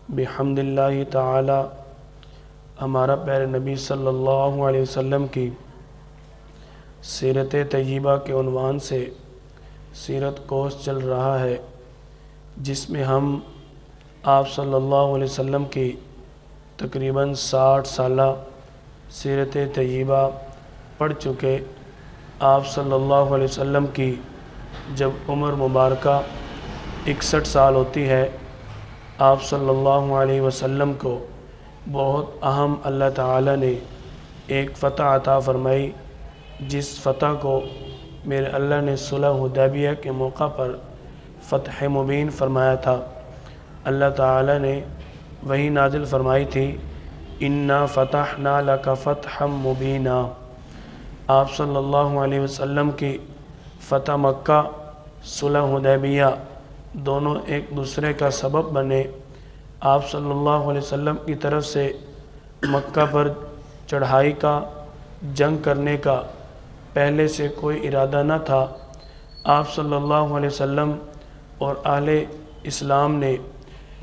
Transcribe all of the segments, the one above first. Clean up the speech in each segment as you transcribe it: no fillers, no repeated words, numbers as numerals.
بحمد اللہ تعالی ہمارا پیارے نبی صلی اللہ علیہ وسلم کی سیرت طیبہ کے عنوان سے سیرت کورس چل رہا ہے، جس میں ہم آپ صلی اللہ علیہ وسلم کی تقریباً 60 سالہ سیرت طیبہ پڑھ چکے۔ آپ صلی اللہ علیہ وسلم کی جب عمر مبارکہ 61 سال ہوتی ہے، آپ صلی اللہ علیہ وسلم کو بہت اہم اللہ تعالی نے ایک فتح عطا فرمائی، جس فتح کو میرے اللہ نے صلح حدیبیہ کے موقع پر فتح مبین فرمایا تھا۔ اللہ تعالی نے وہی نازل فرمائی تھی، اِنَّا فَتَحْنَا لَكَ فَتْحًا مُبِينًا۔ آپ صلی اللہ علیہ وسلم کی فتح مکہ، صلح حدیبیہ دونوں ایک دوسرے کا سبب بنے۔ آپ صلی اللہ علیہ وسلم کی طرف سے مکہ پر چڑھائی کا، جنگ کرنے کا پہلے سے کوئی ارادہ نہ تھا۔ آپ صلی اللہ علیہ وسلم اور اہل اسلام نے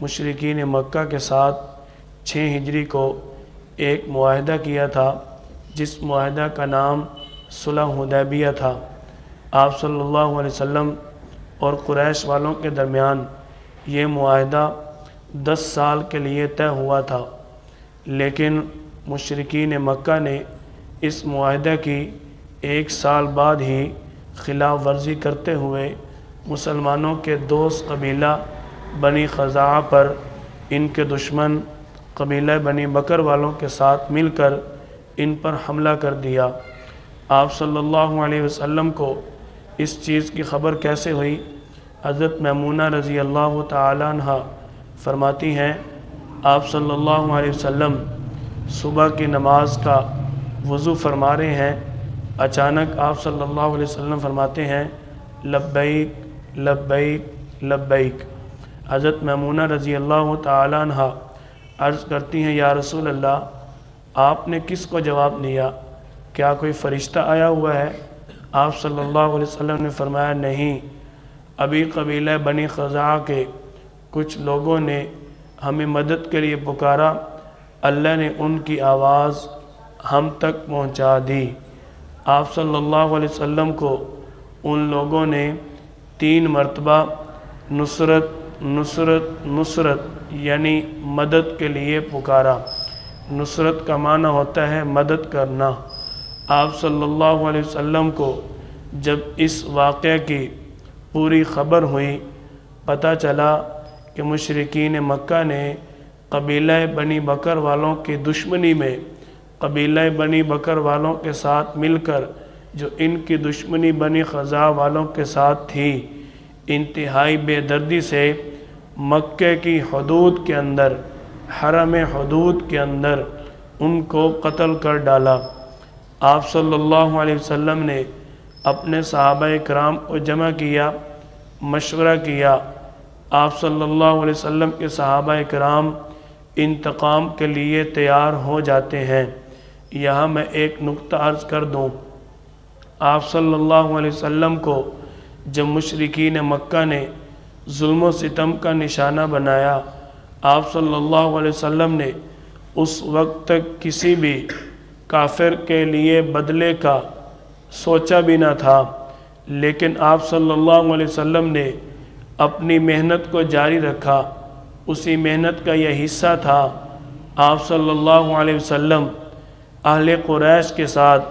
مشرکین مکہ کے ساتھ 6 ہجری کو ایک معاہدہ کیا تھا، جس معاہدہ کا نام صلح حدیبیہ تھا۔ آپ صلی اللہ علیہ وسلم اور قریش والوں کے درمیان یہ معاہدہ 10 سال کے لیے طے ہوا تھا، لیکن مشرکین مکہ نے اس معاہدہ کی 1 سال بعد ہی خلاف ورزی کرتے ہوئے مسلمانوں کے دوست قبیلہ بنی خزاعہ پر ان کے دشمن قبیلہ بنی بکر والوں کے ساتھ مل کر ان پر حملہ کر دیا۔ آپ صلی اللہ علیہ وسلم کو اس چیز کی خبر کیسے ہوئی؟ حضرت میمونہ رضی اللہ تعالی عنہ فرماتی ہیں، آپ صلی اللہ علیہ وسلم صبح کی نماز کا وضو فرما رہے ہیں، اچانک آپ صلی اللہ علیہ وسلم فرماتے ہیں، لبیک لبیک لبیک۔ حضرت میمونہ رضی اللہ تعالی عنہ عرض کرتی ہیں، یا رسول اللہ، آپ نے کس کو جواب دیا؟ کیا کوئی فرشتہ آیا ہوا ہے؟ آپ صلی اللہ علیہ وسلم نے فرمایا، نہیں، ابھی قبیلہ بنی خزاعہ کے کچھ لوگوں نے ہمیں مدد کے لیے پکارا، اللہ نے ان کی آواز ہم تک پہنچا دی۔ آپ صلی اللہ علیہ وسلم کو ان لوگوں نے 3 مرتبہ نصرت نصرت نصرت یعنی مدد کے لیے پکارا۔ نصرت کا معنی ہوتا ہے مدد کرنا۔ آپ صلی اللہ علیہ وسلم کو جب اس واقعے کی پوری خبر ہوئی، پتہ چلا کہ مشرکین مکہ نے قبیلہ بنی بکر والوں کی دشمنی میں قبیلہ بنی بکر والوں کے ساتھ مل کر جو ان کی دشمنی بنی خزاعہ والوں کے ساتھ تھی، انتہائی بے دردی سے مکہ کی حدود کے اندر، حرم حدود کے اندر ان کو قتل کر ڈالا۔ آپ صلی اللہ علیہ وسلم نے اپنے صحابہ کرام کو جمع کیا، مشورہ کیا۔ آپ صلی اللہ علیہ وسلم کے صحابہ کرام انتقام کے لیے تیار ہو جاتے ہیں۔ یہاں میں ایک نقطہ عرض کر دوں، آپ صلی اللہ علیہ وسلم کو جب مشرکین مکہ نے ظلم و ستم کا نشانہ بنایا، آپ صلی اللہ علیہ وسلم نے اس وقت تک کسی بھی کافر کے لیے بدلے کا سوچا بھی نہ تھا، لیکن آپ صلی اللہ علیہ وسلم نے اپنی محنت کو جاری رکھا۔ اسی محنت کا یہ حصہ تھا، آپ صلی اللہ علیہ وسلم اہل قریش کے ساتھ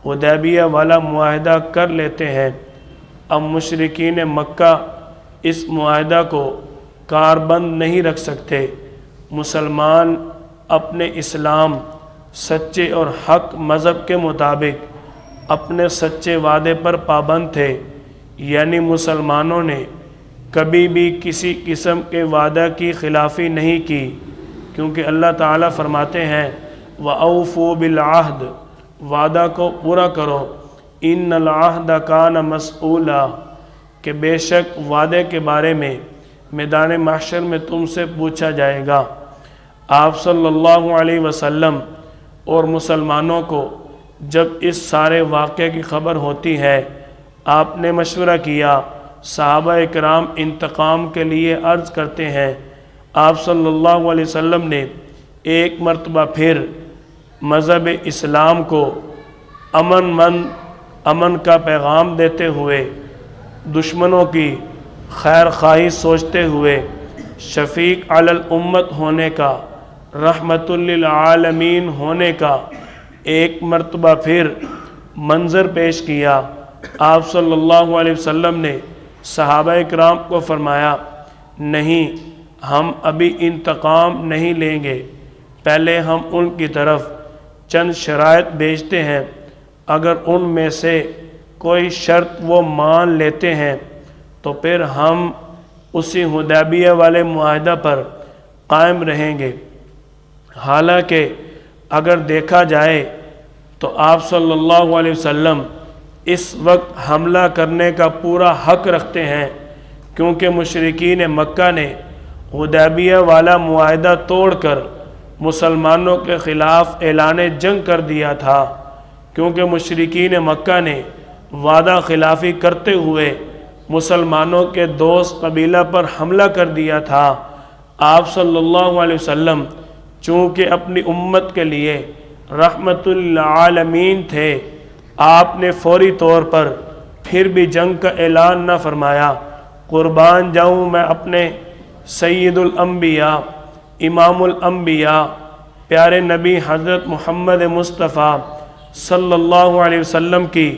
حدیبیہ والا معاہدہ کر لیتے ہیں۔ اب مشرکین مکہ اس معاہدہ کو کاربند نہیں رکھ سکتے۔ مسلمان اپنے اسلام، سچے اور حق مذہب کے مطابق اپنے سچے وعدے پر پابند تھے، یعنی مسلمانوں نے کبھی بھی کسی قسم کے وعدہ کی خلافی نہیں کی، کیونکہ اللہ تعالیٰ فرماتے ہیں، وَأَوْفُوا بِالْعَهْدِ، وعدہ کو پورا کرو، إِنَّ الْعَهْدَ كَانَ مَسْئُولًا، کہ بے شک وعدے کے بارے میں میدان محشر میں تم سے پوچھا جائے گا۔ آپ صلی اللہ علیہ وسلم اور مسلمانوں کو جب اس سارے واقعے کی خبر ہوتی ہے، آپ نے مشورہ کیا۔ صحابہ کرام انتقام کے لیے عرض کرتے ہیں، آپ صلی اللہ علیہ وسلم نے ایک مرتبہ پھر مذہب اسلام کو امن کا پیغام دیتے ہوئے، دشمنوں کی خیر خواہی سوچتے ہوئے، شفیق علی الامت ہونے کا، رحمت للعالمین ہونے کا ایک مرتبہ پھر منظر پیش کیا۔ آپ صلی اللہ علیہ وسلم نے صحابہ کرام کو فرمایا، نہیں، ہم ابھی انتقام نہیں لیں گے، پہلے ہم ان کی طرف چند شرائط بھیجتے ہیں، اگر ان میں سے کوئی شرط وہ مان لیتے ہیں تو پھر ہم اسی حدیبیہ والے معاہدہ پر قائم رہیں گے۔ حالانکہ اگر دیکھا جائے تو آپ صلی اللہ علیہ وسلم اس وقت حملہ کرنے کا پورا حق رکھتے ہیں، کیونکہ مشرکین مکہ نے حدیبیہ والا معاہدہ توڑ کر مسلمانوں کے خلاف اعلان جنگ کر دیا تھا، کیونکہ مشرکین مکہ نے وعدہ خلافی کرتے ہوئے مسلمانوں کے دوست قبیلہ پر حملہ کر دیا تھا۔ آپ صلی اللہ علیہ وسلم چونکہ اپنی امت کے لیے رحمت للعالمین تھے، آپ نے فوری طور پر پھر بھی جنگ کا اعلان نہ فرمایا۔ قربان جاؤں میں اپنے سید الانبیاء، امام الانبیاء، پیارے نبی حضرت محمد مصطفیٰ صلی اللہ علیہ وسلم کی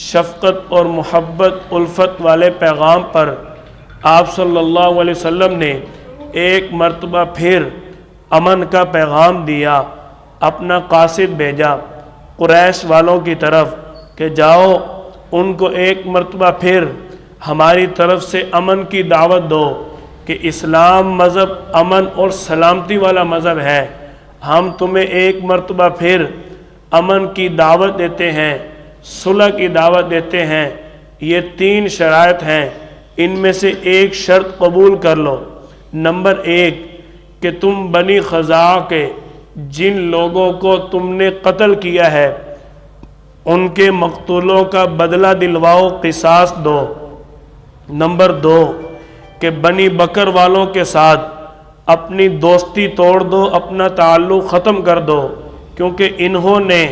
شفقت اور محبت الفت والے پیغام پر آپ صلی اللہ علیہ وسلم نے ایک مرتبہ پھر امن کا پیغام دیا، اپنا قاصد بھیجا قریش والوں کی طرف کہ جاؤ ان کو ایک مرتبہ پھر ہماری طرف سے امن کی دعوت دو کہ اسلام مذہب امن اور سلامتی والا مذہب ہے، ہم تمہیں ایک مرتبہ پھر امن کی دعوت دیتے ہیں، صلح کی دعوت دیتے ہیں۔ یہ 3 شرائط ہیں، ان میں سے ایک شرط قبول کر لو۔ نمبر 1 کہ تم بنی خزاعہ کے جن لوگوں کو تم نے قتل کیا ہے ان کے مقتولوں کا بدلہ دلواؤ، قصاص دو۔ نمبر 2 کہ بنی بکر والوں کے ساتھ اپنی دوستی توڑ دو، اپنا تعلق ختم کر دو، کیونکہ انہوں نے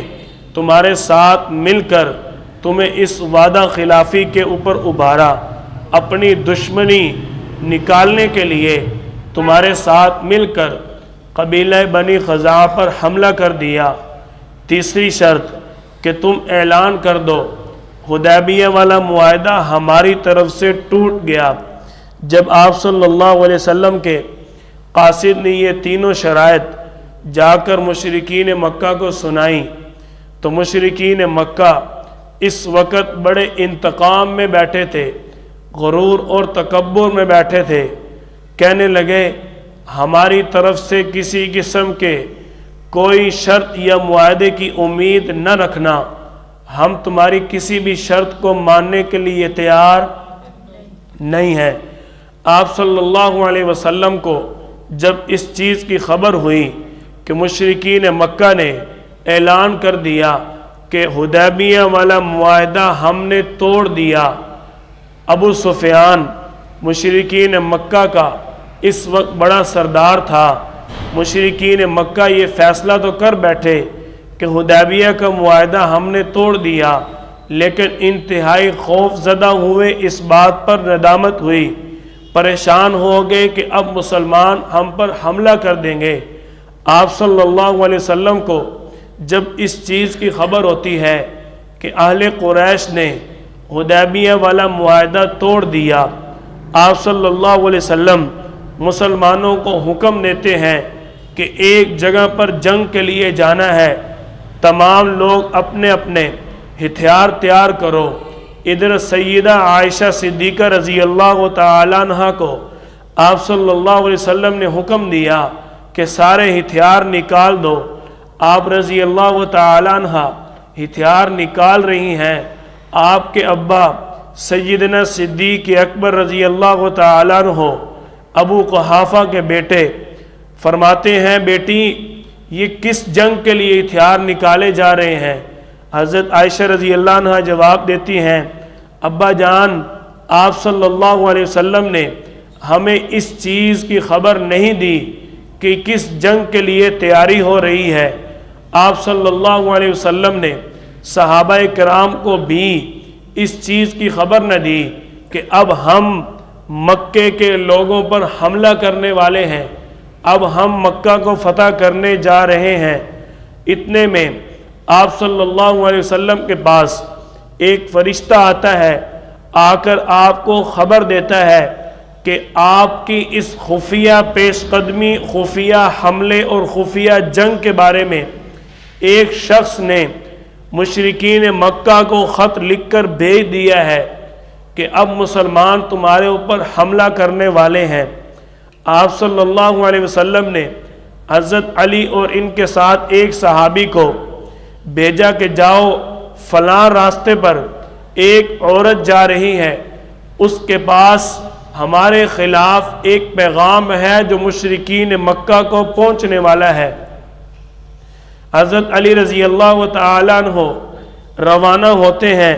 تمہارے ساتھ مل کر تمہیں اس وعدہ خلافی کے اوپر ابھارا، اپنی دشمنی نکالنے کے لیے تمہارے ساتھ مل کر قبیلہ بنی خزاعہ پر حملہ کر دیا۔ تیسری شرط کہ تم اعلان کر دو حدیبیہ والا معاہدہ ہماری طرف سے ٹوٹ گیا۔ جب آپ صلی اللہ علیہ وسلم کے قاصد نے یہ تینوں شرائط جا کر مشرکین مکہ کو سنائیں تو مشرکین مکہ اس وقت بڑے انتقام میں بیٹھے تھے، غرور اور تکبر میں بیٹھے تھے، کہنے لگے ہماری طرف سے کسی قسم کے کوئی شرط یا معاہدے کی امید نہ رکھنا، ہم تمہاری کسی بھی شرط کو ماننے کے لیے تیار نہیں ہیں۔ آپ صلی اللہ علیہ وسلم کو جب اس چیز کی خبر ہوئی کہ مشرکین مکہ نے اعلان کر دیا کہ حدیبیہ والا معاہدہ ہم نے توڑ دیا، ابو سفیان مشرکین مکہ کا اس وقت بڑا سردار تھا۔ مشرکین مکہ یہ فیصلہ تو کر بیٹھے کہ حدیبیہ کا معاہدہ ہم نے توڑ دیا، لیکن انتہائی خوف زدہ ہوئے، اس بات پر ندامت ہوئی، پریشان ہو گئے کہ اب مسلمان ہم پر حملہ کر دیں گے۔ آپ صلی اللہ علیہ وسلم کو جب اس چیز کی خبر ہوتی ہے کہ اہل قریش نے حدیبیہ والا معاہدہ توڑ دیا، آپ صلی اللہ علیہ وسلم مسلمانوں کو حکم دیتے ہیں کہ ایک جگہ پر جنگ کے لیے جانا ہے، تمام لوگ اپنے اپنے ہتھیار تیار کرو۔ ادھر سیدہ عائشہ صدیقہ رضی اللہ تعالیٰ عنہ کو آپ صلی اللہ علیہ وسلم نے حکم دیا کہ سارے ہتھیار نکال دو۔ آپ رضی اللہ تعالیٰ عنہ ہتھیار نکال رہی ہیں۔ آپ کے ابا سیدنا صدیق اکبر رضی اللہ تعالیٰ عنہ ابو قحافہ کے بیٹے فرماتے ہیں، بیٹی یہ کس جنگ کے لیے ہتھیار نکالے جا رہے ہیں؟ حضرت عائشہ رضی اللہ عنہ جواب دیتی ہیں، ابا جان، آپ صلی اللہ علیہ وسلم نے ہمیں اس چیز کی خبر نہیں دی کہ کس جنگ کے لیے تیاری ہو رہی ہے۔ آپ صلی اللہ علیہ وسلم نے صحابہ کرام کو بھی اس چیز کی خبر نہ دی کہ اب ہم مکے کے لوگوں پر حملہ کرنے والے ہیں، اب ہم مکہ کو فتح کرنے جا رہے ہیں۔ اتنے میں آپ صلی اللہ علیہ وسلم کے پاس ایک فرشتہ آتا ہے، آ کر آپ کو خبر دیتا ہے کہ آپ کی اس خفیہ پیش قدمی، خفیہ حملے اور خفیہ جنگ کے بارے میں ایک شخص نے مشرکین مکہ کو خط لکھ کر بھیج دیا ہے کہ اب مسلمان تمہارے اوپر حملہ کرنے والے ہیں۔ آپ صلی اللہ علیہ وسلم نے حضرت علی اور ان کے ساتھ ایک صحابی کو بھیجا کہ جاؤ فلاں راستے پر ایک عورت جا رہی ہے، اس کے پاس ہمارے خلاف ایک پیغام ہے جو مشرکین مکہ کو پہنچنے والا ہے۔ حضرت علی رضی اللہ تعالیٰ عنہ روانہ ہوتے ہیں،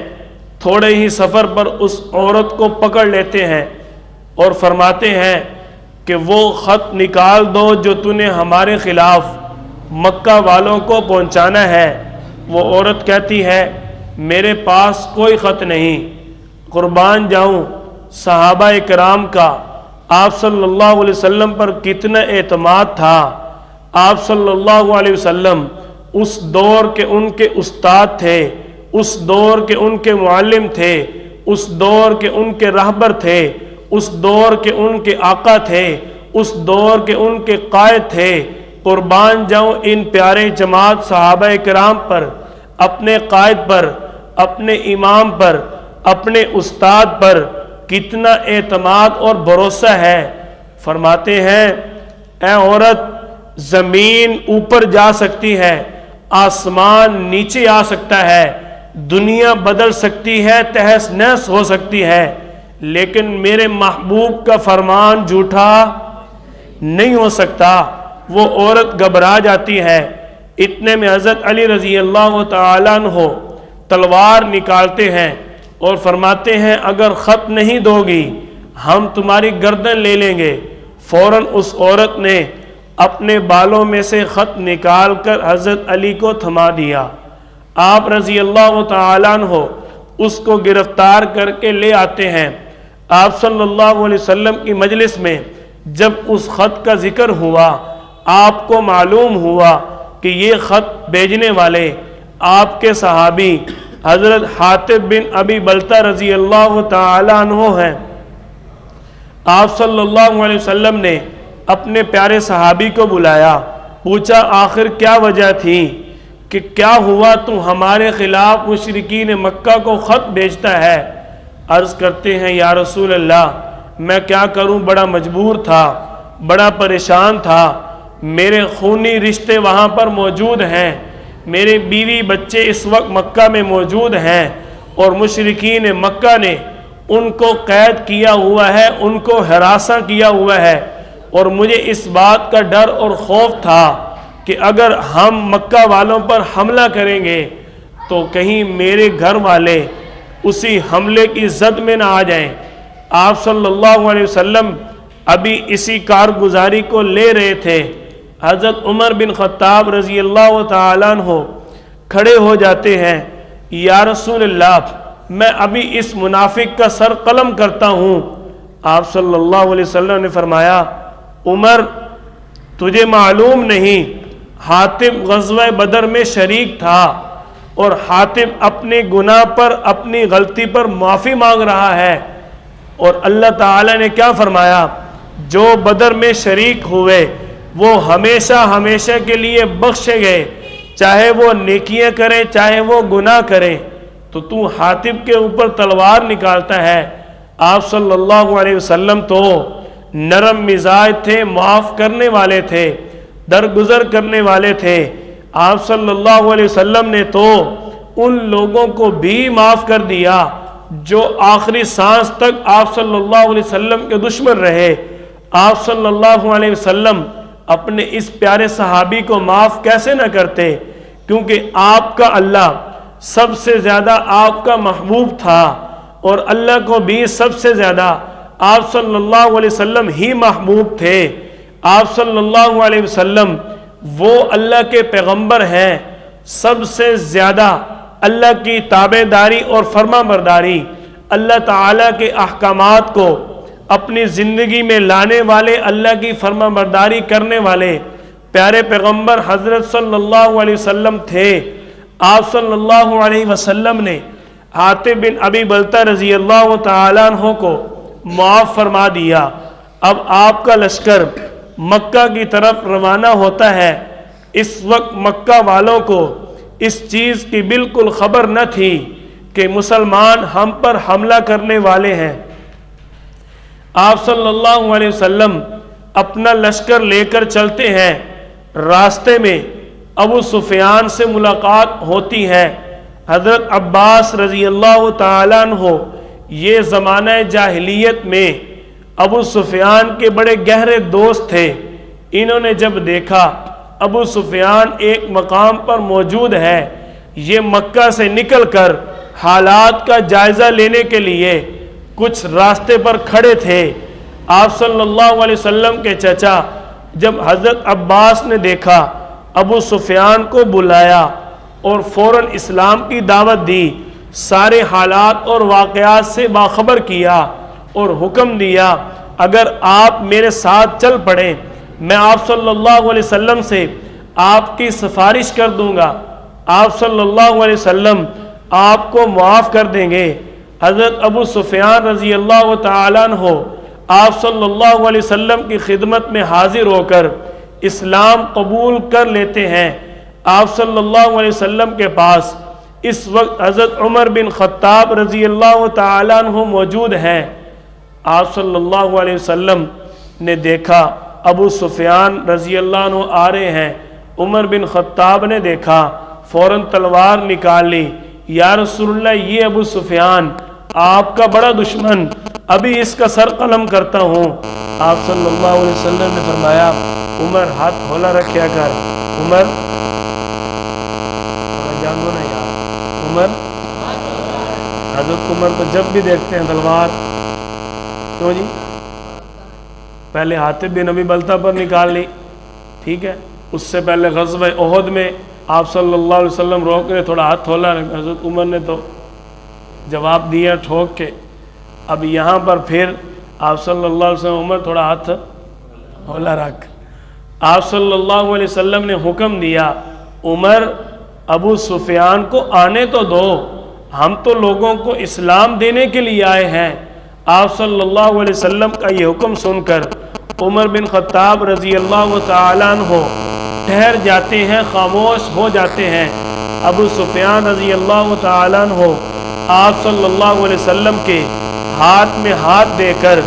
تھوڑے ہی سفر پر اس عورت کو پکڑ لیتے ہیں اور فرماتے ہیں کہ وہ خط نکال دو جو تو نے ہمارے خلاف مکہ والوں کو پہنچانا ہے۔ وہ عورت کہتی ہے میرے پاس کوئی خط نہیں۔ قربان جاؤں صحابہ کرام کا آپ صلی اللہ علیہ وسلم پر کتنا اعتماد تھا۔ آپ صلی اللہ علیہ وسلم اس دور کے ان کے استاد تھے، اس دور کے ان کے معلم تھے، اس دور کے ان کے رہبر تھے، اس دور کے ان کے آقا تھے، اس دور کے ان کے قائد تھے۔ قربان جاؤں ان پیارے جماعت صحابہ کرام پر، اپنے قائد پر، اپنے امام پر، اپنے استاد پر کتنا اعتماد اور بھروسہ ہے۔ فرماتے ہیں اے عورت، زمین اوپر جا سکتی ہے، آسمان نیچے آ سکتا ہے، دنیا بدل سکتی ہے، تہس نہس ہو سکتی ہے، لیکن میرے محبوب کا فرمان جھوٹا نہیں ہو سکتا۔ وہ عورت گھبرا جاتی ہے۔ اتنے میں حضرت علی رضی اللہ تعالیٰ عنہ تلوار نکالتے ہیں اور فرماتے ہیں اگر خط نہیں دو گی ہم تمہاری گردن لے لیں گے۔ فوراً اس عورت نے اپنے بالوں میں سے خط نکال کر حضرت علی کو تھما دیا۔ آپ رضی اللہ تعالیٰ عنہ اس کو گرفتار کر کے لے آتے ہیں۔ آپ صلی اللہ علیہ وسلم کی مجلس میں جب اس خط کا ذکر ہوا، آپ کو معلوم ہوا کہ یہ خط بھیجنے والے آپ کے صحابی حضرت حاطب بن ابی بلتہ رضی اللہ تعالیٰ عنہ ہیں۔ آپ صلی اللہ علیہ وسلم نے اپنے پیارے صحابی کو بلایا، پوچھا آخر کیا وجہ تھی کہ کیا ہوا تم ہمارے خلاف مشرکین مکہ کو خط بھیجتا ہے؟ عرض کرتے ہیں یا رسول اللہ میں کیا کروں، بڑا مجبور تھا، بڑا پریشان تھا، میرے خونی رشتے وہاں پر موجود ہیں، میرے بیوی بچے اس وقت مکہ میں موجود ہیں اور مشرکین مکہ نے ان کو قید کیا ہوا ہے، ان کو ہراساں کیا ہوا ہے، اور مجھے اس بات کا ڈر اور خوف تھا کہ اگر ہم مکہ والوں پر حملہ کریں گے تو کہیں میرے گھر والے اسی حملے کی زد میں نہ آ جائیں۔ آپ صلی اللہ علیہ وسلم ابھی اسی کارگزاری کو لے رہے تھے، حضرت عمر بن خطاب رضی اللہ تعالیٰ عنہ کھڑے ہو جاتے ہیں، یا رسول اللہ میں ابھی اس منافق کا سر قلم کرتا ہوں۔ آپ صلی اللہ علیہ وسلم نے فرمایا عمر تجھے معلوم نہیں، حاتب غزوہ بدر میں شریک تھا اور حاتب اپنے گناہ پر، اپنی غلطی پر معافی مانگ رہا ہے، اور اللہ تعالیٰ نے کیا فرمایا جو بدر میں شریک ہوئے وہ ہمیشہ ہمیشہ کے لیے بخشے گئے، چاہے وہ نیکیاں کریں چاہے وہ گناہ کریں۔ تو حاتب کے اوپر تلوار نکالتا ہے۔ آپ صلی اللہ علیہ وسلم تو نرم مزاج تھے، معاف کرنے والے تھے، درگزر کرنے والے تھے۔ آپ صلی اللہ علیہ وسلم نے تو ان لوگوں کو بھی معاف کر دیا جو آخری سانس تک آپ صلی اللہ علیہ وسلم کے دشمن رہے۔ آپ صلی اللہ علیہ وسلم اپنے اس پیارے صحابی کو معاف کیسے نہ کرتے، کیونکہ آپ کا اللہ سب سے زیادہ آپ کا محبوب تھا، اور اللہ کو بھی سب سے زیادہ آپ صلی اللہ علیہ وسلم ہی محبوب تھے۔ آپ صلی اللہ علیہ وسلم وہ اللہ کے پیغمبر ہیں، سب سے زیادہ اللہ کی تابع داری اور فرما برداری، اللہ تعالیٰ کے احکامات کو اپنی زندگی میں لانے والے، اللہ کی فرما برداری کرنے والے پیارے پیغمبر حضرت صلی اللہ علیہ وسلم تھے۔ آپ صلی اللہ علیہ وسلم نے حاتب بن ابی بلتہ رضی اللہ تعالیٰ عنہ کو معاف فرما دیا۔ اب آپ کا لشکر مکہ کی طرف روانہ ہوتا ہے۔ اس وقت مکہ والوں کو اس چیز کی بالکل خبر نہ تھی کہ مسلمان ہم پر حملہ کرنے والے ہیں۔ آپ صلی اللہ علیہ وسلم اپنا لشکر لے کر چلتے ہیں۔ راستے میں ابو سفیان سے ملاقات ہوتی ہے۔ حضرت عباس رضی اللہ تعالیٰ عنہ یہ زمانہ جاہلیت میں ابو سفیان کے بڑے گہرے دوست تھے۔ انہوں نے جب دیکھا ابو سفیان ایک مقام پر موجود ہے، یہ مکہ سے نکل کر حالات کا جائزہ لینے کے لیے کچھ راستے پر کھڑے تھے۔ آپ صلی اللہ علیہ وسلم کے چچا جب حضرت عباس نے دیکھا، ابو سفیان کو بلایا اور فوراً اسلام کی دعوت دی، سارے حالات اور واقعات سے باخبر کیا اور حکم دیا اگر آپ میرے ساتھ چل پڑیں میں آپ صلی اللہ علیہ وسلم سے آپ کی سفارش کر دوں گا، آپ صلی اللہ علیہ وسلم آپ کو معاف کر دیں گے۔ حضرت ابو سفیان رضی اللہ تعالیٰ عنہ آپ صلی اللہ علیہ وسلم کی خدمت میں حاضر ہو کر اسلام قبول کر لیتے ہیں۔ آپ صلی اللہ علیہ وسلم کے پاس اس وقت حضرت عمر بن خطاب رضی اللہ تعالیٰ عنہ موجود ہیں۔ آپ صلی اللہ علیہ وسلم نے دیکھا ابو سفیان رضی اللہ عنہ آ رہے ہیں۔ عمر بن خطاب نے دیکھا، فوراً تلوار نکال لی، یا رسول اللہ یہ ابو سفیان آپ کا بڑا دشمن، ابھی اس کا سر قلم کرتا ہوں۔ آپ صلی اللہ علیہ وسلم نے فرمایا عمر ہاتھ کھولا رکھیا کر، عمر جان دو نا یار، عمر حضرت عمر تو جب بھی دیکھتے ہیں تلوار، کیوں جی پہلے حاتب بن ابی بلتہ پر نکال لی، ٹھیک ہے، اس سے پہلے غزوہ احد میں آپ صلی اللہ علیہ وسلم روک رہے، تھوڑا ہاتھ کھولا، حضرت عمر نے تو جواب دیا ٹھوک کے۔ اب یہاں پر پھر آپ صلی اللہ علیہ وسلم عمر تھوڑا ہاتھ کھولا رکھ۔ آپ صلی اللہ علیہ وسلم نے حکم دیا عمر ابو سفیان کو آنے تو دو، ہم تو لوگوں کو اسلام دینے کے لیے آئے ہیں۔ آپ صلی اللہ علیہ وسلم کا یہ حکم سن کر عمر بن خطاب رضی اللہ تعالیٰ عنہ ٹھہر جاتے ہیں، خاموش ہو جاتے ہیں۔ ابو سفیان رضی اللہ تعالیٰ عنہ آپ صلی اللہ علیہ وسلم کے ہاتھ میں ہاتھ دے کر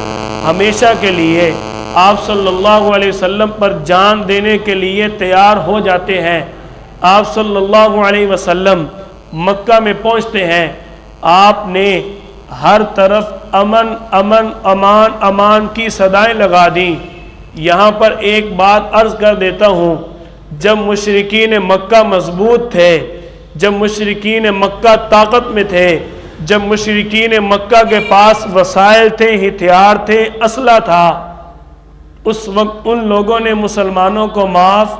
ہمیشہ کے لیے آپ صلی اللہ علیہ وسلم پر جان دینے کے لیے تیار ہو جاتے ہیں۔ آپ صلی اللہ علیہ وسلم مکہ میں پہنچتے ہیں۔ آپ نے ہر طرف امن امن امان امان کی صدائیں لگا دیں۔ یہاں پر ایک بات عرض کر دیتا ہوں، جب مشرکین مکہ مضبوط تھے، جب مشرکین مکہ طاقت میں تھے، جب مشرکین مکہ کے پاس وسائل تھے، ہتھیار تھے، اسلحہ تھا، اس وقت ان لوگوں نے مسلمانوں کو معاف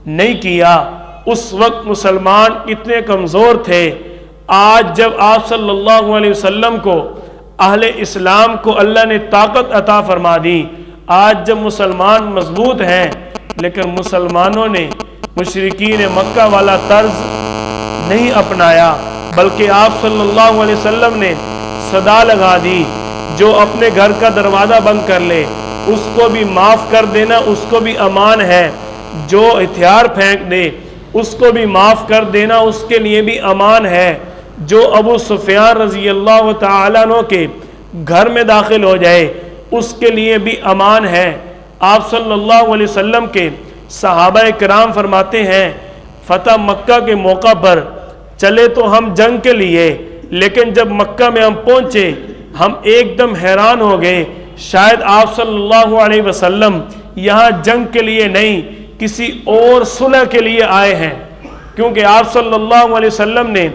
نہیں کیا۔ اس وقت مسلمان کتنے کمزور تھے۔ آج جب آپ صلی اللہ علیہ وسلم کو اہل اسلام کو اللہ نے طاقت عطا فرما دی، آج جب مسلمان مضبوط ہیں، لیکن مسلمانوں نے مشرکین مکہ والا طرز نہیں اپنایا، بلکہ آپ صلی اللہ علیہ وسلم نے صدا لگا دی، جو اپنے گھر کا دروازہ بند کر لے اس کو بھی معاف کر دینا، اس کو بھی امان ہے، جو ہتھیار پھینک دے اس کو بھی معاف کر دینا، اس کے لیے بھی امان ہے، جو ابو سفیان رضی اللہ تعالیٰ عنہ کے گھر میں داخل ہو جائے اس کے لیے بھی امان ہے۔ آپ صلی اللہ علیہ وسلم کے صحابہ کرام فرماتے ہیں فتح مکہ کے موقع پر چلے تو ہم جنگ کے لیے، لیکن جب مکہ میں ہم پہنچے ہم ایک دم حیران ہو گئے، شاید آپ صلی اللہ علیہ وسلم یہاں جنگ کے لیے نہیں کسی اور صلح کے لیے آئے ہیں، کیونکہ آپ صلی اللہ علیہ وسلم نے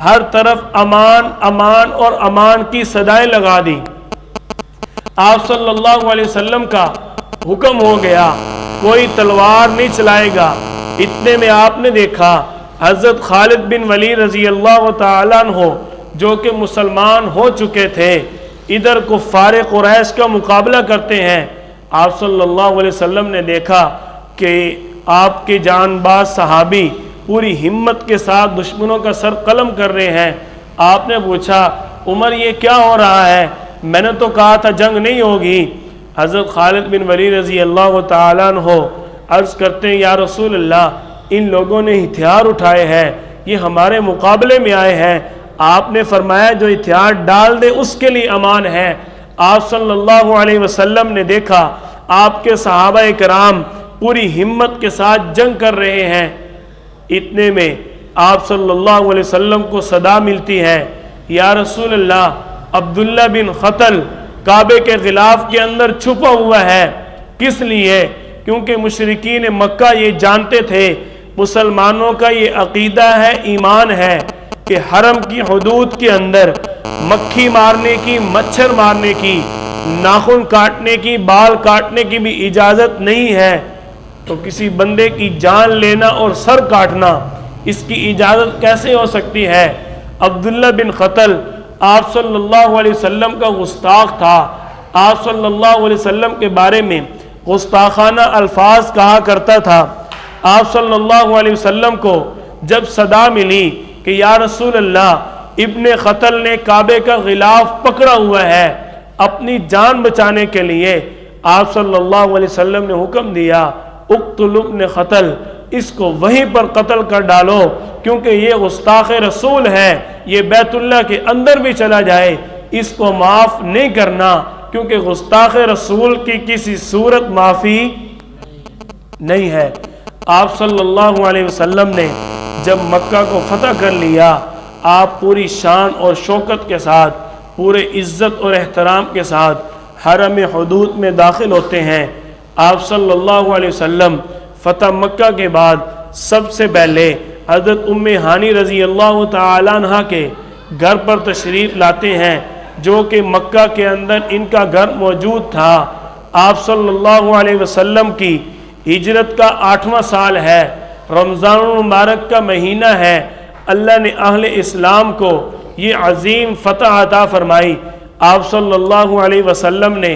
ہر طرف امان امان اور امان کی صدائیں لگا دی۔ آپ صلی اللہ علیہ وسلم کا حکم ہو گیا کوئی تلوار نہیں چلائے گا۔ اتنے میں آپ نے دیکھا حضرت خالد بن ولید رضی اللہ تعالیٰ عنہ جو کہ مسلمان ہو چکے تھے ادھر کفار قریش کا مقابلہ کرتے ہیں۔ آپ صلی اللہ علیہ وسلم نے دیکھا کہ آپ کے جان باز صحابی پوری ہمت کے ساتھ دشمنوں کا سر قلم کر رہے ہیں۔ آپ نے پوچھا عمر یہ کیا ہو رہا ہے؟ میں نے تو کہا تھا جنگ نہیں ہوگی۔ حضرت خالد بن ولید رضی اللہ تعالیٰ عنہ عرض کرتے ہیں یا رسول اللہ ان لوگوں نے ہتھیار اٹھائے ہیں، یہ ہمارے مقابلے میں آئے ہیں۔ آپ نے فرمایا جو ہتھیار ڈال دے اس کے لیے امان ہے۔ آپ صلی اللہ علیہ وسلم نے دیکھا آپ کے صحابہ کرام پوری ہمت کے ساتھ جنگ کر رہے ہیں۔ اتنے میں آپ صلی اللہ علیہ وسلم کو صدا ملتی ہے یا رسول اللہ عبداللہ بن قتل کعبے کے غلاف کے اندر چھپا ہوا ہے۔ کس لیے؟ کیونکہ مشرکین مکہ یہ جانتے تھے مسلمانوں کا یہ عقیدہ ہے ایمان ہے کہ حرم کی حدود کے اندر مکھی مارنے کی مچھر مارنے کی ناخن کاٹنے کی بال کاٹنے کی بھی اجازت نہیں ہے، تو کسی بندے کی جان لینا اور سر کاٹنا اس کی اجازت کیسے ہو سکتی ہے؟ عبداللہ بن قتل آپ صلی اللہ علیہ وسلم کا گستاخ تھا۔ آپ صلی اللہ علیہ وسلم کے بارے میں گستاخانہ الفاظ کہا کرتا تھا۔ آپ صلی اللہ علیہ وسلم کو جب صدا ملی کہ یا رسول اللہ ابن قتل نے کعبے کا غلاف پکڑا ہوا ہے، اپنی جان بچانے کے لیے آپ صلی اللہ علیہ وسلم نے حکم دیا اقتل ابن قتل، اس کو وہیں پر قتل کر ڈالو کیونکہ یہ گستاخ رسول ہے، یہ بیت اللہ کے اندر بھی چلا جائے اس کو معاف نہیں کرنا کیونکہ گستاخ رسول کی کسی صورت معافی نہیں ہے۔ آپ صلی اللہ علیہ وسلم نے جب مکہ کو فتح کر لیا آپ پوری شان اور شوکت کے ساتھ پورے عزت اور احترام کے ساتھ حرم حدود میں داخل ہوتے ہیں۔ آپ صلی اللہ علیہ وسلم فتح مکہ کے بعد سب سے پہلے حضرت ام ہانی رضی اللہ تعالیٰ عنہ کے گھر پر تشریف لاتے ہیں جو کہ مکہ کے اندر ان کا گھر موجود تھا۔ آپ صلی اللہ علیہ وسلم کی ہجرت کا 8واں سال ہے، رمضان المبارک کا مہینہ ہے، اللہ نے اہل اسلام کو یہ عظیم فتح عطا فرمائی۔ آپ صلی اللہ علیہ وسلم نے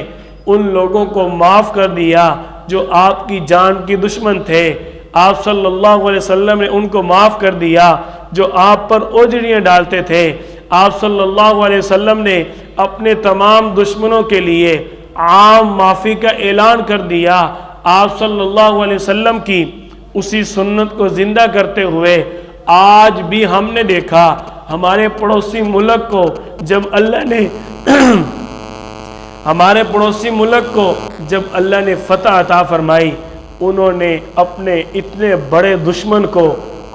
ان لوگوں کو معاف کر دیا جو آپ کی جان کی دشمن تھے۔ آپ صلی اللہ علیہ وسلم نے ان کو معاف کر دیا جو آپ پر اوجڑیاں ڈالتے تھے۔ آپ صلی اللہ علیہ وسلم نے اپنے تمام دشمنوں کے لیے عام معافی کا اعلان کر دیا۔ آپ صلی اللہ علیہ وسلم کی اسی سنت کو زندہ کرتے ہوئے آج بھی ہم نے دیکھا ہمارے پڑوسی ملک کو جب اللہ نے فتح عطا فرمائی انہوں نے اپنے اتنے بڑے دشمن کو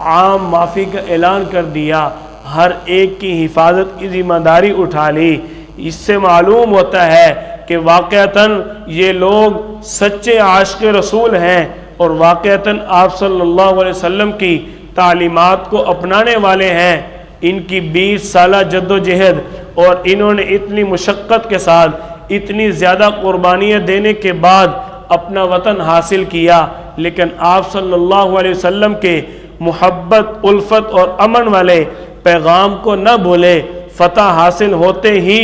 عام معافی کا اعلان کر دیا، ہر ایک کی حفاظت کی ذمہ داری اٹھا لی۔ اس سے معلوم ہوتا ہے کہ واقعتاً یہ لوگ سچے عاشق رسول ہیں اور واقعتاً آپ صلی اللہ علیہ وسلم کی تعلیمات کو اپنانے والے ہیں۔ ان کی 20 سالہ جد و جہد اور انہوں نے اتنی مشقت کے ساتھ اتنی زیادہ قربانیاں دینے کے بعد اپنا وطن حاصل کیا، لیکن آپ صلی اللہ علیہ وسلم کے محبت، الفت اور امن والے پیغام کو نہ بھولے، فتح حاصل ہوتے ہی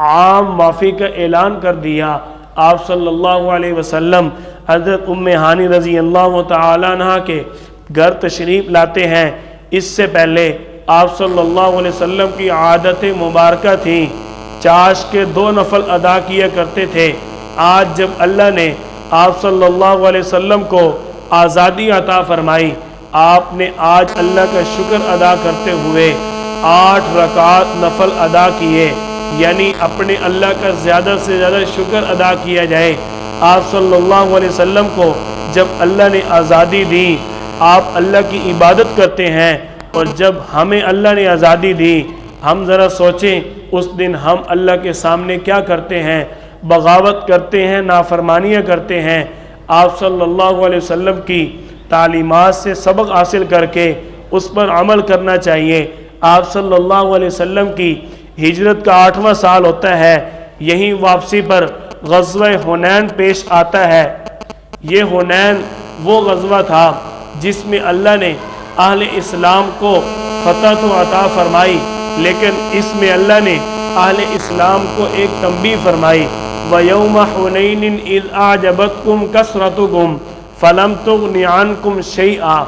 عام معافی کا اعلان کر دیا۔ آپ صلی اللہ علیہ وسلم حضرت ام ہانی رضی اللہ تعالیٰ عنہ کے گھر تشریف لاتے ہیں۔ اس سے پہلے آپ صلی اللہ علیہ وسلم کی عادت مبارکہ تھی، چاش کے 2 نفل ادا کیا کرتے تھے۔ آج جب اللہ نے آپ صلی اللہ علیہ وسلم کو آزادی عطا فرمائی، آپ نے آج اللہ کا شکر ادا کرتے ہوئے 8 رکعات نفل ادا کیے، یعنی اپنے اللہ کا زیادہ سے زیادہ شکر ادا کیا جائے۔ آپ صلی اللہ علیہ وسلم کو جب اللہ نے آزادی دی آپ اللہ کی عبادت کرتے ہیں، اور جب ہمیں اللہ نے آزادی دی ہم ذرا سوچیں اس دن ہم اللہ کے سامنے کیا کرتے ہیں، بغاوت کرتے ہیں، نافرمانیاں کرتے ہیں۔ آپ صلی اللہ علیہ وسلم کی تعلیمات سے سبق حاصل کر کے اس پر عمل کرنا چاہیے۔ آپ صلی اللہ علیہ وسلم کی ہجرت کا 8واں سال ہوتا ہے، یہی واپسی پر غزوہ حنین پیش آتا ہے۔ یہ حنین وہ غزوہ تھا جس میں اللہ نے اہل اسلام کو فتح تو عطا فرمائی، لیکن اس میں اللہ نے اہل اسلام کو ایک تنبیہ فرمائی، وَيَوْمَ حُنَيْنٍ إِذْ أَعْجَبَتْكُمْ كَثْرَتُكُمْ فَلَمْ تُغْنِ عَنْكُمْ شَيْئًا۔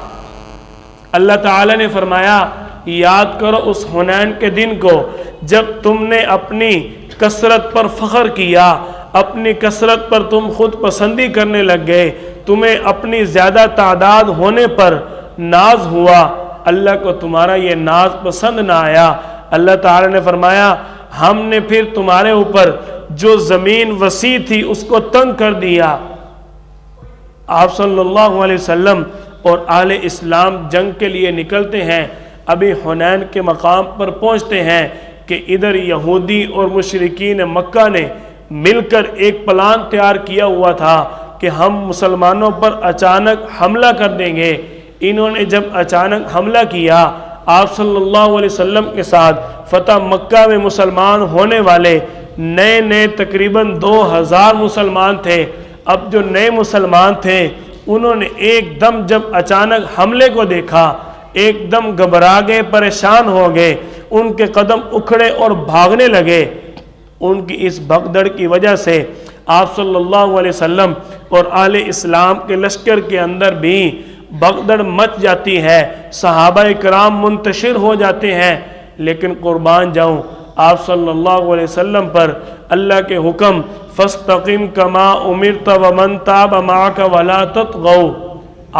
اللہ تعالیٰ نے فرمایا یاد کرو اس حنین کے دن کو جب تم نے اپنی کثرت پر فخر کیا، اپنی کثرت پر تم خود پسندی کرنے لگ گئے، تمہیں اپنی زیادہ تعداد ہونے پر ناز ہوا، اللہ کو تمہارا یہ ناز پسند نہ آیا۔ اللہ تعالیٰ نے فرمایا ہم نے پھر تمہارے اوپر جو زمین وسیع تھی اس کو تنگ کر دیا۔ آپ صلی اللہ علیہ وسلم اور اہل اسلام جنگ کے لیے نکلتے ہیں، ابھی حنین کے مقام پر پہنچتے ہیں کہ ادھر یہودی اور مشرکین مکہ نے مل کر ایک پلان تیار کیا ہوا تھا کہ ہم مسلمانوں پر اچانک حملہ کر دیں گے۔ انہوں نے جب اچانک حملہ کیا، آپ صلی اللہ علیہ وسلم کے ساتھ فتح مکہ میں مسلمان ہونے والے نئے تقریباً 2000 مسلمان تھے۔ اب جو نئے مسلمان تھے انہوں نے ایک دم جب اچانک حملے کو دیکھا، ایک دم گھبرا گئے، پریشان ہو گئے، ان کے قدم اکھڑے اور بھاگنے لگے۔ ان کی اس بھگدڑ کی وجہ سے آپ صلی اللہ علیہ وسلم اور اہل اسلام کے لشکر کے اندر بھی بھگدڑ مچ جاتی ہے، صحابہ کرام منتشر ہو جاتے ہیں۔ لیکن قربان جاؤں آپ صلی اللہ علیہ وسلم پر اللہ کے حکم فَاسْتَقِمْ كَمَا أُمِرْتَ وَمَنْ تَابَ مَعَكَ وَلَا تَطْغَوْا۔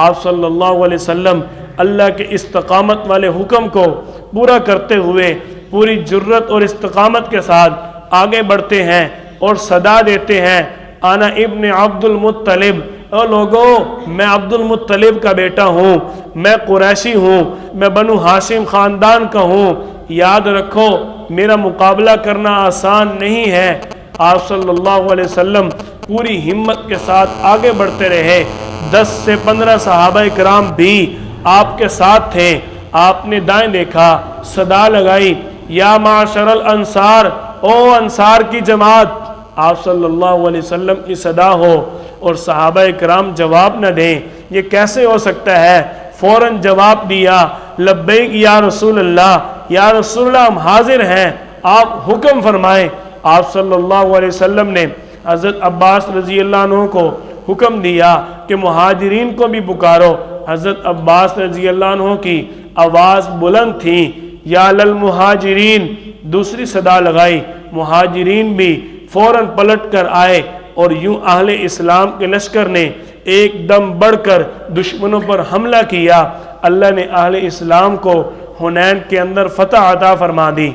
آپ صلی اللہ علیہ وسلم اللہ کے استقامت والے حکم کو پورا کرتے ہوئے پوری جرت اور استقامت کے ساتھ آگے بڑھتے ہیں اور صدا دیتے ہیں انا ابن عبد المطلب، اے لوگو میں عبد المطلب کا بیٹا ہوں، میں قریشی ہوں، میں بنو ہاشم خاندان کا ہوں، یاد رکھو میرا مقابلہ کرنا آسان نہیں ہے۔ آپ صلی اللہ علیہ وسلم پوری ہمت کے ساتھ آگے بڑھتے رہے۔ 10 سے 15 صحابہ کرام بھی آپ کے ساتھ تھے۔ آپ نے دائیں دیکھا، صدا لگائی یا معاشر الانصار، او انصار کی جماعت۔ آپ صلی اللہ علیہ وسلم کی صدا ہو اور صحابہ کرام جواب نہ دیں، یہ کیسے ہو سکتا ہے؟ فوراً جواب دیا، لبیک یا رسول اللہ، یا رسول اللہ ہم حاضر ہیں، آپ حکم فرمائیں۔ آپ صلی اللہ علیہ وسلم نے حضرت عباس رضی اللہ عنہ کو حکم دیا کہ مہاجرین کو بھی پکارو۔ حضرت عباس رضی اللہ عنہ کی آواز بلند تھی، یا للمہاجرین، دوسری صدا لگائی، مہاجرین بھی فوراً پلٹ کر آئے اور یوں اہل اسلام کے لشکر نے ایک دم بڑھ کر دشمنوں پر حملہ کیا۔ اللہ نے اہل اسلام کو حنین کے اندر فتح عطا فرما دی۔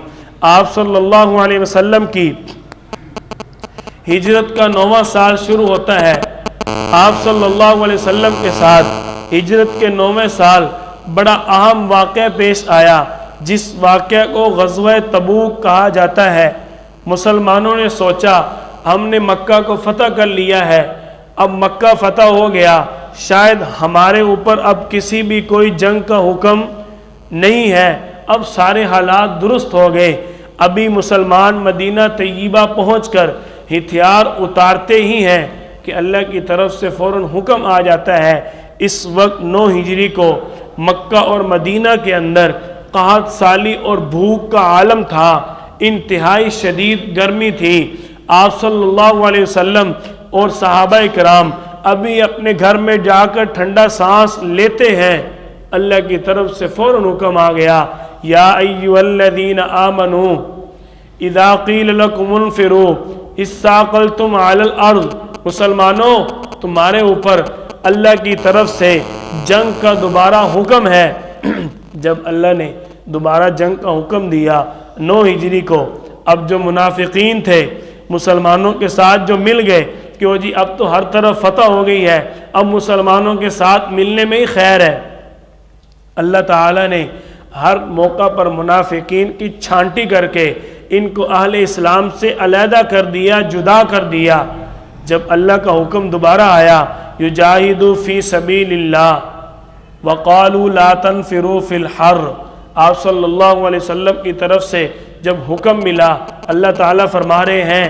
آپ صلی اللہ علیہ وسلم کی ہجرت کا 9واں سال شروع ہوتا ہے۔ آپ صلی اللہ علیہ وسلم کے ساتھ ہجرت کے 9ویں سال بڑا اہم واقعہ پیش آیا، جس واقعہ کو غزوہ تبوک کہا جاتا ہے۔ مسلمانوں نے سوچا ہم نے مکہ کو فتح کر لیا ہے، اب مکہ فتح ہو گیا، شاید ہمارے اوپر اب کسی بھی کوئی جنگ کا حکم نہیں ہے، اب سارے حالات درست ہو گئے۔ ابھی مسلمان مدینہ طیبہ پہنچ کر ہتھیار اتارتے ہی ہیں کہ اللہ کی طرف سے فوراً حکم آ جاتا ہے۔ اس وقت 9 ہجری کو مکہ اور مدینہ کے اندر قحط سالی اور بھوک کا عالم تھا، انتہائی شدید گرمی تھی۔ آپ صلی اللہ علیہ وسلم اور صحابہ کرام ابھی اپنے گھر میں جا کر ٹھنڈا سانس لیتے ہیں، اللہ کی طرف سے فوراً حکم آ گیا، یا ایھا الذین آمنوا اذا قیل لکم انفروا اثاقلتم علی الارض۔ مسلمانوں تمہارے اوپر اللہ کی طرف سے جنگ کا دوبارہ حکم ہے۔ جب اللہ نے دوبارہ جنگ کا حکم دیا 9 ہجری کو، اب جو منافقین تھے مسلمانوں کے ساتھ جو مل گئے کہ وہ جی اب تو ہر طرف فتح ہو گئی ہے، اب مسلمانوں کے ساتھ ملنے میں ہی خیر ہے، اللہ تعالیٰ نے ہر موقع پر منافقین کی چھانٹی کر کے ان کو اہل اسلام سے علیحدہ کر دیا، جدا کر دیا۔ جب اللہ کا حکم دوبارہ آیا، یجاہدوا فی سبیل اللہ وقالوا لا تنفروا فی الحر، آپ صلی اللہ علیہ وسلم کی طرف سے جب حکم ملا، اللہ تعالیٰ فرما رہے ہیں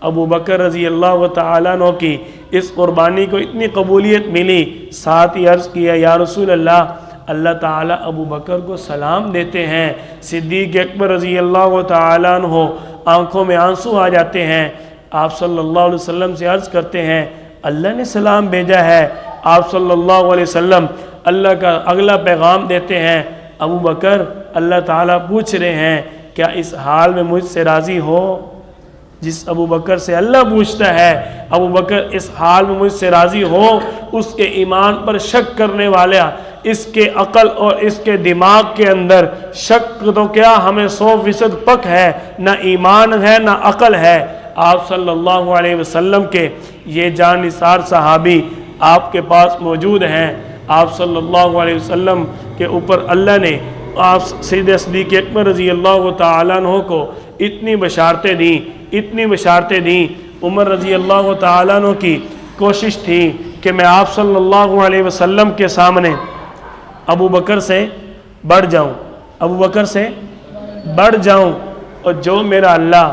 ابو بکر رضی اللہ تعالیٰ عنہ کی اس قربانی کو اتنی قبولیت ملی، ساتھ ہی عرض کیا یا رسول اللہ تعالیٰ ابو بکر کو سلام دیتے ہیں۔ صدیق اکبر رضی اللہ تعالیٰ عنہ آنکھوں میں آنسو آ جاتے ہیں، آپ صلی اللہ علیہ وسلم سے عرض کرتے ہیں اللہ نے سلام بھیجا ہے۔ آپ صلی اللہ علیہ وسلم اللہ کا اگلا پیغام دیتے ہیں، ابو بکر اللہ تعالیٰ پوچھ رہے ہیں کیا اس حال میں مجھ سے راضی ہو؟ جس ابو بکر سے اللہ پوچھتا ہے ابو بکر اس حال میں مجھ سے راضی ہو، اس کے ایمان پر شک کرنے والا، اس کے عقل اور اس کے دماغ کے اندر شک تو کیا ہمیں 100% پک ہے، نہ ایمان ہے نہ عقل ہے۔ آپ صلی اللہ علیہ وسلم کے یہ جان نثار صحابی آپ کے پاس موجود ہیں۔ آپ صلی اللہ علیہ وسلم کے اوپر اللہ نے آپ سیدنا صدیق اکبر رضی اللہ تعالیٰ عنہ کو اتنی بشارتیں دیں۔ عمر رضی اللہ تعالیٰ عنہ کی کوشش تھی کہ میں آپ صلی اللہ علیہ وسلم کے سامنے ابو بکر سے بڑھ جاؤں، اور جو میرا اللہ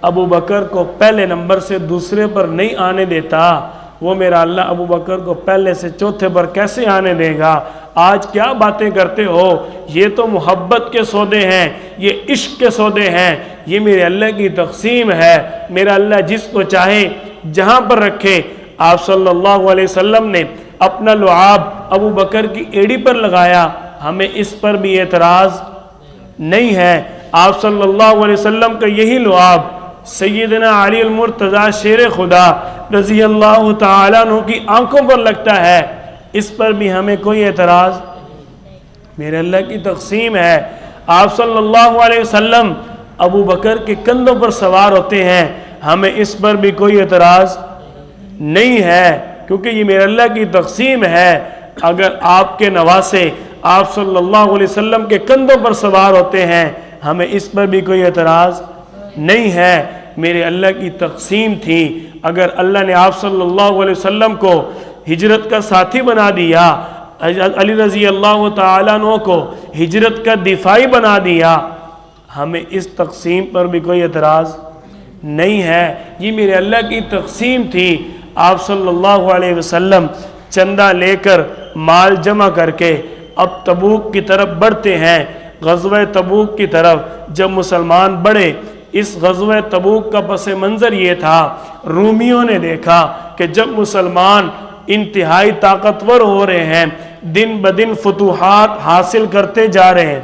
ابو بکر کو پہلے نمبر سے دوسرے پر نہیں آنے دیتا، وہ میرا اللہ ابو بکر کو پہلے سے چوتھے پر کیسے آنے دے گا؟ آج کیا باتیں کرتے ہو؟ یہ تو محبت کے سودے ہیں، یہ عشق کے سودے ہیں، یہ میرے اللہ کی تقسیم ہے، میرا اللہ جس کو چاہے جہاں پر رکھے۔ آپ صلی اللہ علیہ وسلم نے اپنا لعاب ابو بکر کی ایڑی پر لگایا، ہمیں اس پر بھی اعتراض نہیں ہے۔ آپ صلی اللہ علیہ وسلم کا یہی لعاب سیدنا علی المرتضیٰ شیر خدا رضی اللہ تعالیٰ عنہ کی آنکھوں پر لگتا ہے، اس پر بھی ہمیں کوئی اعتراض، میرے اللہ کی تقسیم ہے۔ آپ صلی اللہ علیہ وسلم ابو بکر کے کندھوں پر سوار ہوتے ہیں، ہمیں اس پر بھی کوئی اعتراض نہیں ہے، کیونکہ یہ میرے اللہ کی تقسیم ہے۔ اگر آپ کے نواسے آپ صلی اللہ علیہ وسلم کے کندھوں پر سوار ہوتے ہیں، ہمیں اس پر بھی کوئی اعتراض نہیں ہے، میرے اللہ کی تقسیم تھی۔ اگر اللہ نے آپ صلی اللہ علیہ وسلم کو ہجرت کا ساتھی بنا دیا، علی رضی اللہ تعالیٰ عنہ کو ہجرت کا دفاعی بنا دیا، ہمیں اس تقسیم پر بھی کوئی اعتراض نہیں ہے، یہ میرے اللہ کی تقسیم تھی۔ آپ صلی اللہ علیہ وسلم چندہ لے کر مال جمع کر کے اب تبوک کی طرف بڑھتے ہیں، غزوہ تبوک کی طرف۔ جب مسلمان بڑھے، اس غزوہ تبوک کا پس منظر یہ تھا، رومیوں نے دیکھا کہ جب مسلمان انتہائی طاقتور ہو رہے ہیں، دن بدن فتوحات حاصل کرتے جا رہے ہیں۔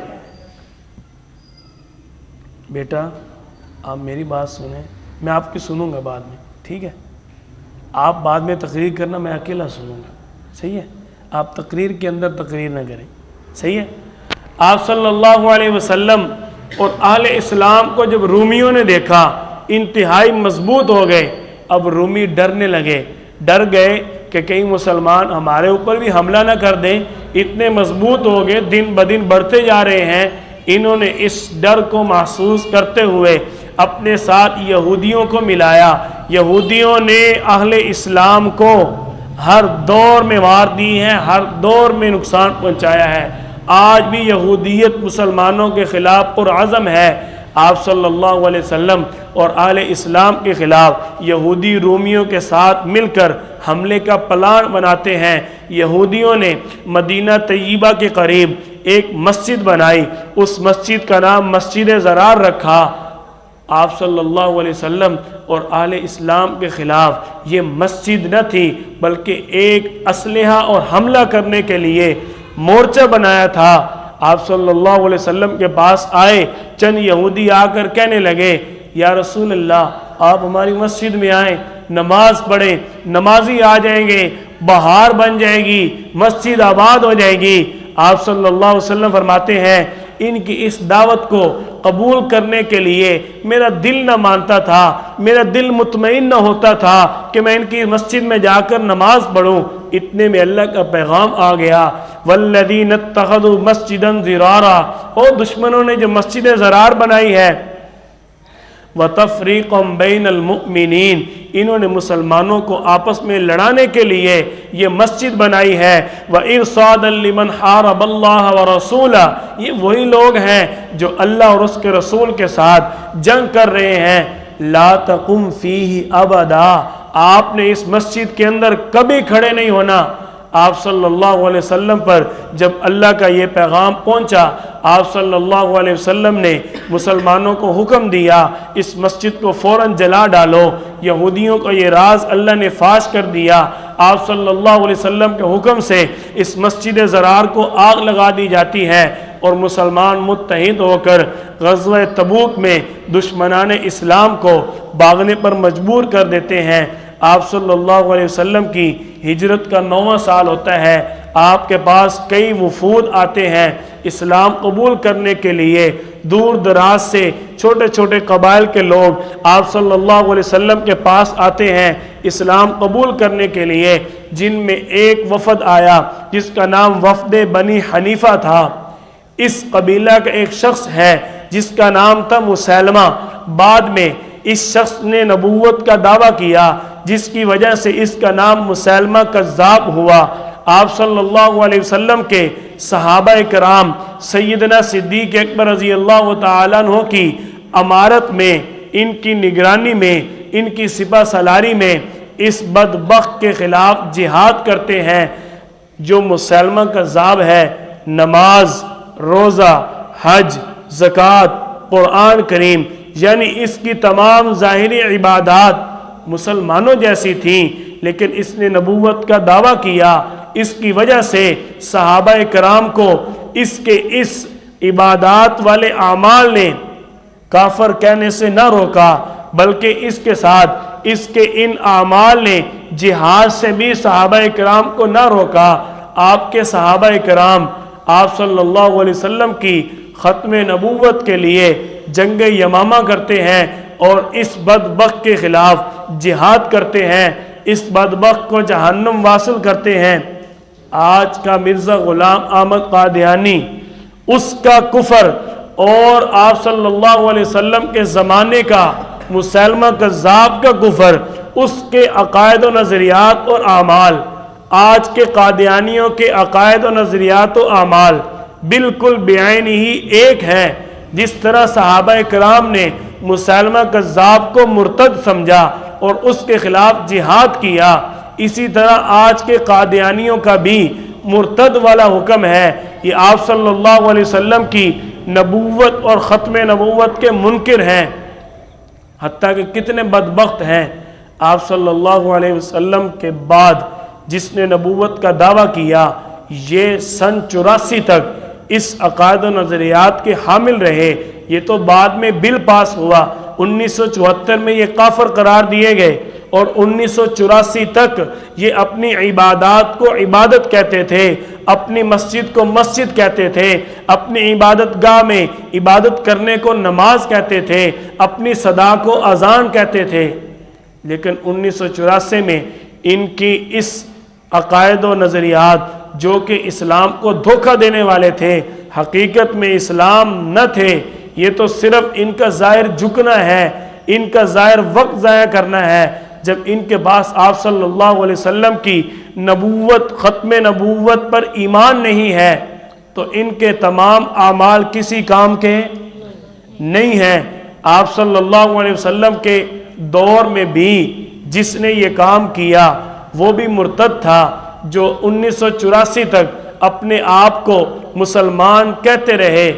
بیٹا آپ میری بات سنیں، میں آپ کی سنوں گا بعد میں، ٹھیک ہے؟ آپ بعد میں تقریر کرنا، میں اکیلا سنوں گا، صحیح ہے؟ آپ تقریر کے اندر تقریر نہ کریں، صحیح ہے؟ آپ صلی اللہ علیہ وسلم اور اہل اسلام کو جب رومیوں نے دیکھا انتہائی مضبوط ہو گئے، اب رومی ڈرنے لگے، ڈر گئے کہ کہیں مسلمان ہمارے اوپر بھی حملہ نہ کر دیں، اتنے مضبوط ہو گئے، دن بدن بڑھتے جا رہے ہیں۔ انہوں نے اس ڈر کو محسوس کرتے ہوئے اپنے ساتھ یہودیوں کو ملایا۔ یہودیوں نے اہل اسلام کو ہر دور میں مار دی ہے، ہر دور میں نقصان پہنچایا ہے۔ آج بھی یہودیت مسلمانوں کے خلاف پرعزم ہے۔ آپ صلی اللہ علیہ وسلم اور اہل اسلام کے خلاف یہودی رومیوں کے ساتھ مل کر حملے کا پلان بناتے ہیں۔ یہودیوں نے مدینہ طیبہ کے قریب ایک مسجد بنائی، اس مسجد کا نام مسجد ضرار رکھا۔ آپ صلی اللہ علیہ وسلم اور اہل اسلام کے خلاف یہ مسجد نہ تھی، بلکہ ایک اسلحہ اور حملہ کرنے کے لیے مورچہ بنایا تھا۔ آپ صلی اللہ علیہ وسلم کے پاس آئے، چند یہودی آ کر کہنے لگے یا رسول اللہ آپ ہماری مسجد میں آئیں، نماز پڑھیں، نمازی آ جائیں گے، بہار بن جائے گی، مسجد آباد ہو جائے گی۔ آپ صلی اللہ علیہ وسلم فرماتے ہیں ان کی اس دعوت کو قبول کرنے کے لیے میرا دل نہ مانتا تھا، میرا دل مطمئن نہ ہوتا تھا کہ میں ان کی مسجد میں جا کر نماز پڑھوں۔ اتنے میں اللہ کا پیغام آ گیا، والذین اتخذوا مسجدا ضرارا، اور دشمنوں نے جو مسجد ضرار بنائی ہے، وتفریقا بین المؤمنین، انہوں نے مسلمانوں کو آپس میں لڑانے کے لیے یہ مسجد بنائی ہے، وارصادا لمن حارب اللہ ورسولہ، یہ وہی لوگ ہیں جو اللہ اور اس کے رسول کے ساتھ جنگ کر رہے ہیں۔ لا تقم فیہ ابدا، آپ نے اس مسجد کے اندر کبھی کھڑے نہیں ہونا۔ آپ صلی اللہ علیہ وسلم پر جب اللہ کا یہ پیغام پہنچا، آپ صلی اللہ علیہ وسلم نے مسلمانوں کو حکم دیا اس مسجد کو فوراً جلا ڈالو۔ یہودیوں کو یہ راز اللہ نے فاش کر دیا، آپ صلی اللہ علیہ وسلم کے حکم سے اس مسجد زرار کو آگ لگا دی جاتی ہے، اور مسلمان متحد ہو کر غزوہ تبوک میں دشمنان اسلام کو بھاگنے پر مجبور کر دیتے ہیں۔ آپ صلی اللہ علیہ وسلم کی ہجرت کا 9واں سال ہوتا ہے، آپ کے پاس کئی وفود آتے ہیں اسلام قبول کرنے کے لیے، دور دراز سے چھوٹے چھوٹے قبائل کے لوگ آپ صلی اللہ علیہ وسلم کے پاس آتے ہیں اسلام قبول کرنے کے لیے، جن میں ایک وفد آیا جس کا نام وفد بنی حنیفہ تھا۔ اس قبیلہ کا ایک شخص ہے جس کا نام تھا مسیلمہ، بعد میں اس شخص نے نبوت کا دعویٰ کیا جس کی وجہ سے اس کا نام مسیلمہ کذاب ہوا۔ آپ صلی اللہ علیہ وسلم کے صحابہ کرام سیدنا صدیق اکبر رضی اللہ تعالیٰ عنہ کی امارت میں، ان کی نگرانی میں، ان کی سپہ سالاری میں اس بدبخت کے خلاف جہاد کرتے ہیں جو مسیلمہ کذاب ہے۔ نماز، روزہ، حج، زکوٰۃ، قرآن کریم، یعنی اس کی تمام ظاہری عبادات مسلمانوں جیسی تھیں، لیکن اس نے نبوت کا دعویٰ کیا۔ اس کی وجہ سے صحابہ کرام کو اس کے اس عبادات والے اعمال نے کافر کہنے سے نہ روکا، بلکہ اس کے ساتھ اس کے ان اعمال نے جہاد سے بھی صحابہ کرام کو نہ روکا۔ آپ کے صحابہ کرام آپ صلی اللہ علیہ وسلم کی ختم نبوت کے لیے جنگ یمامہ کرتے ہیں اور اس بدبخت کے خلاف جہاد کرتے ہیں، اس بدبخت کو جہنم واصل کرتے ہیں۔ آج کا مرزا غلام احمد قادیانی، اس کا کفر اور آپ صلی اللہ علیہ وسلم کے زمانے کا مسیلمہ کذاب کا کفر، اس کے عقائد و نظریات اور اعمال، آج کے قادیانیوں کے عقائد و نظریات و اعمال بالکل بعین ہی ایک ہے۔ جس طرح صحابہ کرام نے مسیلمہ کذاب کو مرتد سمجھا اور اس کے خلاف جہاد کیا، اسی طرح آج کے قادیانیوں کا بھی مرتد والا حکم ہے۔ یہ آپ صلی اللہ علیہ وسلم کی نبوت اور ختم نبوت کے منکر ہیں۔ حتیٰ کہ کتنے بدبخت ہیں، آپ صلی اللہ علیہ وسلم کے بعد جس نے نبوت کا دعویٰ کیا، یہ سن 84 تک اس عقائد و نظریات کے حامل رہے۔ یہ تو بعد میں بل پاس ہوا، 1974 میں یہ کافر قرار دیے گئے، اور 1984 تک یہ اپنی عبادات کو عبادت کہتے تھے، اپنی مسجد کو مسجد کہتے تھے، اپنی عبادت گاہ میں عبادت کرنے کو نماز کہتے تھے، اپنی صدا کو اذان کہتے تھے۔ لیکن 1984 میں ان کی اس عقائد و نظریات جو کہ اسلام کو دھوکہ دینے والے تھے، حقیقت میں اسلام نہ تھے، یہ تو صرف ان کا ظاہر جھکنا ہے، ان کا ظاہر وقت ضائع کرنا ہے۔ جب ان کے پاس آپ صلی اللہ علیہ وسلم کی نبوت، ختم نبوت پر ایمان نہیں ہے تو ان کے تمام اعمال کسی کام کے نہیں ہیں۔ آپ صلی اللہ علیہ وسلم کے دور میں بھی جس نے یہ کام کیا وہ بھی مرتد تھا، جو 1984 تک اپنے آپ کو مسلمان کہتے رہے،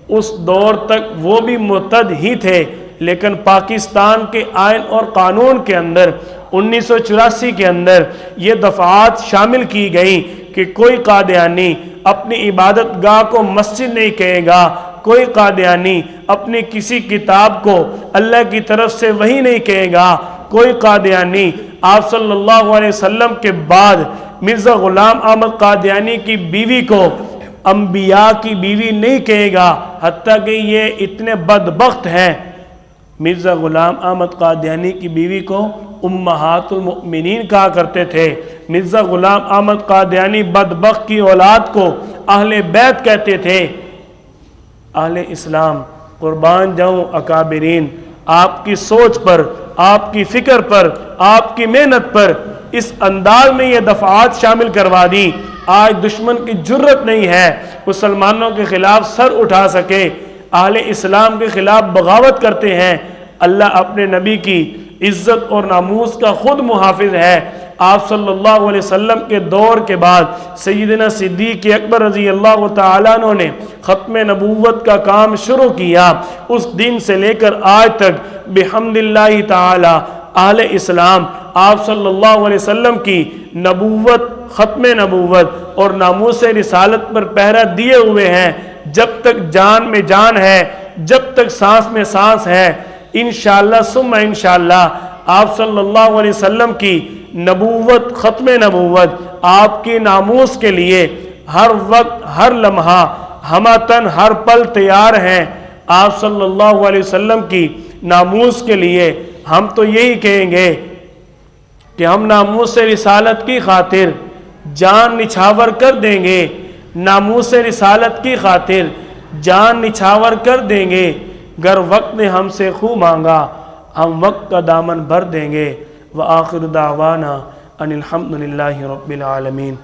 اس دور تک وہ بھی مرتد ہی تھے۔ لیکن پاکستان کے آئین اور قانون کے اندر 1984 کے اندر یہ دفعات شامل کی گئیں کہ کوئی قادیانی اپنی عبادت گاہ کو مسجد نہیں کہے گا، کوئی قادیانی اپنی کسی کتاب کو اللہ کی طرف سے وحی نہیں کہے گا، کوئی قادیانی آپ صلی اللہ علیہ وسلم کے بعد مرزا غلام احمد قادیانی کی بیوی کو انبیاء کی بیوی نہیں کہے گا۔ حتیٰ کہ یہ اتنے بدبخت ہیں، مرزا غلام احمد قادیانی کی بیوی کو امہات المؤمنین کہا کرتے تھے۔ مرزا غلام احمد قادیانی بدبخت کی اولاد کو اہل بیت کہتے تھے۔ اہل اسلام قربان جاؤں اکابرین، آپ کی سوچ پر، آپ کی فکر پر، آپ کی محنت پر اس انداز میں یہ دفعات شامل کروا دی، آج دشمن کی جرت نہیں ہے مسلمانوں کے خلاف سر اٹھا سکے، اہل اسلام کے خلاف بغاوت کرتے ہیں۔ اللہ اپنے نبی کی عزت اور ناموس کا خود محافظ ہے۔ آپ صلی اللہ علیہ وسلم کے دور کے بعد سیدنا صدیق اکبر رضی اللہ تعالیٰ عنہ نے ختم نبوت کا کام شروع کیا۔ اس دن سے لے کر آج تک بحمد اللہ تعالی اہل اسلام آپ صلی اللہ علیہ وسلم کی نبوت، ختم نبوت اور ناموس رسالت پر پہرا دیے ہوئے ہیں۔ جب تک جان میں جان ہے، جب تک سانس میں سانس ہے، انشاءاللہ ثم انشاءاللہ آپ صلی اللہ علیہ وسلم کی نبوت، ختم نبوت آپ کی ناموس کے لیے ہر وقت، ہر لمحہ، ہمتن ہر پل تیار ہیں۔ آپ صلی اللہ علیہ وسلم کی ناموس کے لیے ہم تو یہی کہیں گے کہ ہم ناموس رسالت کی خاطر جان نچھاور کر دیں گے، ناموس رسالت کی خاطر جان نچھاور کر دیں گے۔ گر وقت نے ہم سے خوں مانگا، ہم وقت کا دامن بھر دیں گے۔ وآخر دعوانا ان الحمدللہ رب العالمین۔